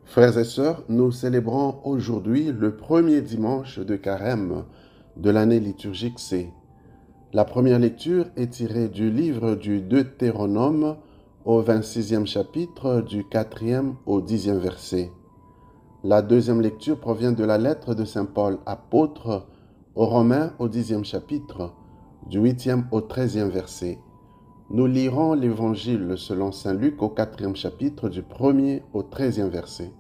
Frères et sœurs, nous célébrons aujourd'hui le premier dimanche de Carême de l'année liturgique C. La première lecture est tirée du livre du Deutéronome au 26e chapitre du 4e au 10e verset. La deuxième lecture provient de la lettre de Saint Paul, apôtre, aux Romains au 10e chapitre, du 8e au 13e verset. Nous lirons l'Évangile selon Saint Luc au 4e chapitre, du 1er au 13e verset.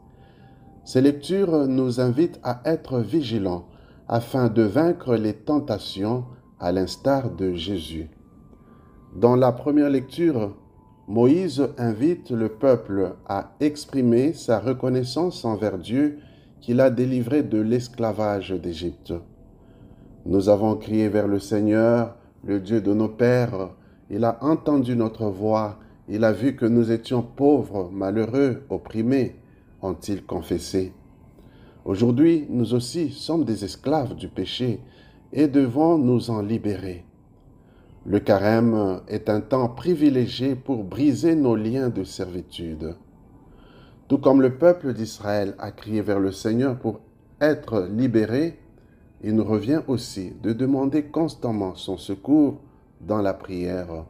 Ces lectures nous invitent à être vigilants afin de vaincre les tentations à l'instar de Jésus. Dans la première lecture, Moïse invite le peuple à exprimer sa reconnaissance envers Dieu qui l'a délivré de l'esclavage d'Égypte. Nous avons crié vers le Seigneur, le Dieu de nos pères. Il a entendu notre voix. Il a vu que nous étions pauvres, malheureux, opprimés, ont-ils confessé. Aujourd'hui, nous aussi sommes des esclaves du péché et devons nous en libérer. Le carême est un temps privilégié pour briser nos liens de servitude. Tout comme le peuple d'Israël a crié vers le Seigneur pour être libéré, il nous revient aussi de demander constamment son secours dans la prière.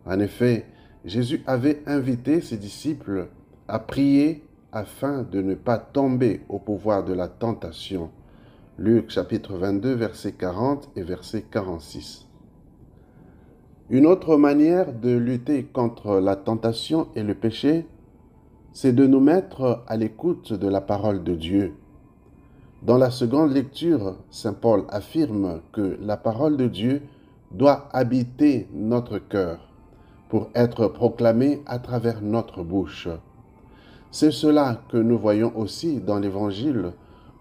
En effet, Jésus avait invité ses disciples à prier afin de ne pas tomber au pouvoir de la tentation. Luc chapitre 22, verset 40 et verset 46. Une autre manière de lutter contre la tentation et le péché, c'est de nous mettre à l'écoute de la parole de Dieu. Dans la seconde lecture, Saint Paul affirme que la parole de Dieu doit habiter notre cœur pour être proclamée à travers notre bouche. C'est cela que nous voyons aussi dans l'Évangile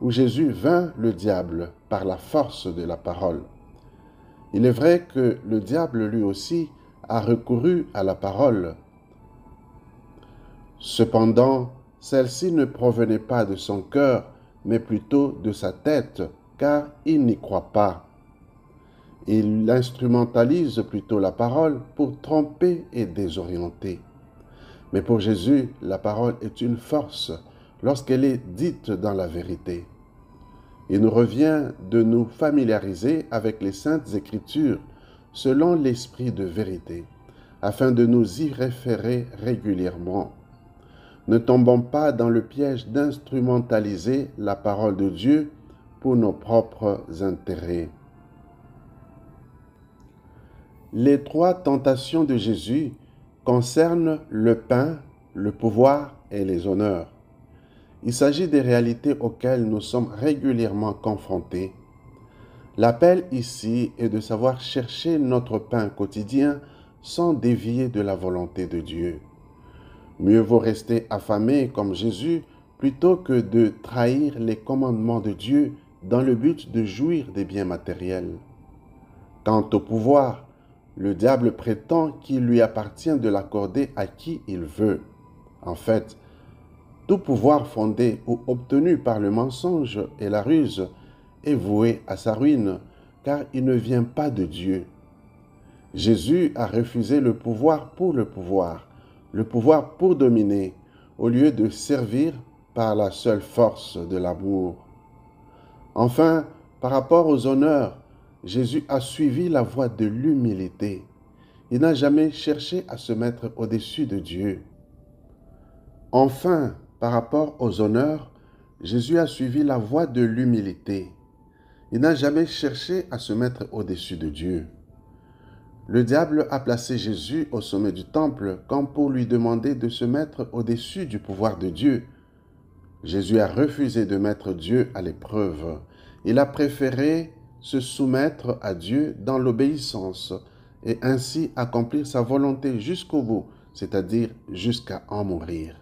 où Jésus vainc le diable par la force de la parole. Il est vrai que le diable lui aussi a recouru à la parole. Cependant, celle-ci ne provenait pas de son cœur, mais plutôt de sa tête, car il n'y croit pas. Il instrumentalise plutôt la parole pour tromper et désorienter. Mais pour Jésus, la parole est une force lorsqu'elle est dite dans la vérité. Il nous revient de nous familiariser avec les saintes Écritures selon l'esprit de vérité, afin de nous y référer régulièrement. Ne tombons pas dans le piège d'instrumentaliser la parole de Dieu pour nos propres intérêts. Les trois tentations de Jésus concernent le pain, le pouvoir et les honneurs. Il s'agit des réalités auxquelles nous sommes régulièrement confrontés. L'appel ici est de savoir chercher notre pain quotidien sans dévier de la volonté de Dieu. Mieux vaut rester affamé comme Jésus plutôt que de trahir les commandements de Dieu dans le but de jouir des biens matériels. Quant au pouvoir, le diable prétend qu'il lui appartient de l'accorder à qui il veut. En fait, tout pouvoir fondé ou obtenu par le mensonge et la ruse est voué à sa ruine, car il ne vient pas de Dieu. Jésus a refusé le pouvoir pour le pouvoir pour dominer, au lieu de servir par la seule force de l'amour. Enfin, par rapport aux honneurs, Jésus a suivi la voie de l'humilité. Il n'a jamais cherché à se mettre au-dessus de Dieu. Enfin, par rapport aux honneurs, Jésus a suivi la voie de l'humilité. Il n'a jamais cherché à se mettre au-dessus de Dieu. Le diable a placé Jésus au sommet du temple comme pour lui demander de se mettre au-dessus du pouvoir de Dieu. Jésus a refusé de mettre Dieu à l'épreuve. Il a préféré se soumettre à Dieu dans l'obéissance et ainsi accomplir sa volonté jusqu'au bout, c'est-à-dire jusqu'à en mourir.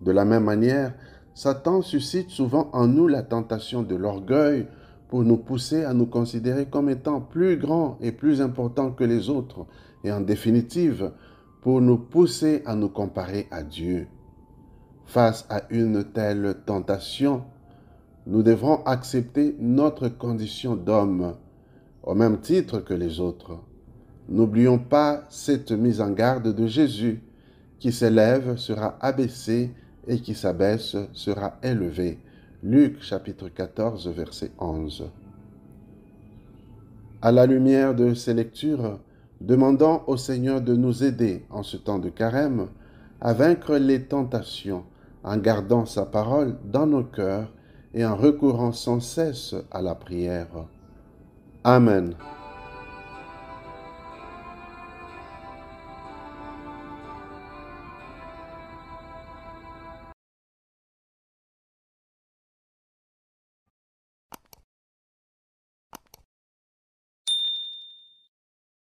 De la même manière, Satan suscite souvent en nous la tentation de l'orgueil pour nous pousser à nous considérer comme étant plus grands et plus importants que les autres et en définitive, pour nous pousser à nous comparer à Dieu. Face à une telle tentation, nous devrons accepter notre condition d'homme, au même titre que les autres. N'oublions pas cette mise en garde de Jésus, qui s'élève sera abaissé et qui s'abaisse sera élevé. Luc chapitre 14, verset 11. À la lumière de ces lectures, demandons au Seigneur de nous aider en ce temps de carême à vaincre les tentations en gardant sa parole dans nos cœurs et en recourant sans cesse à la prière. Amen.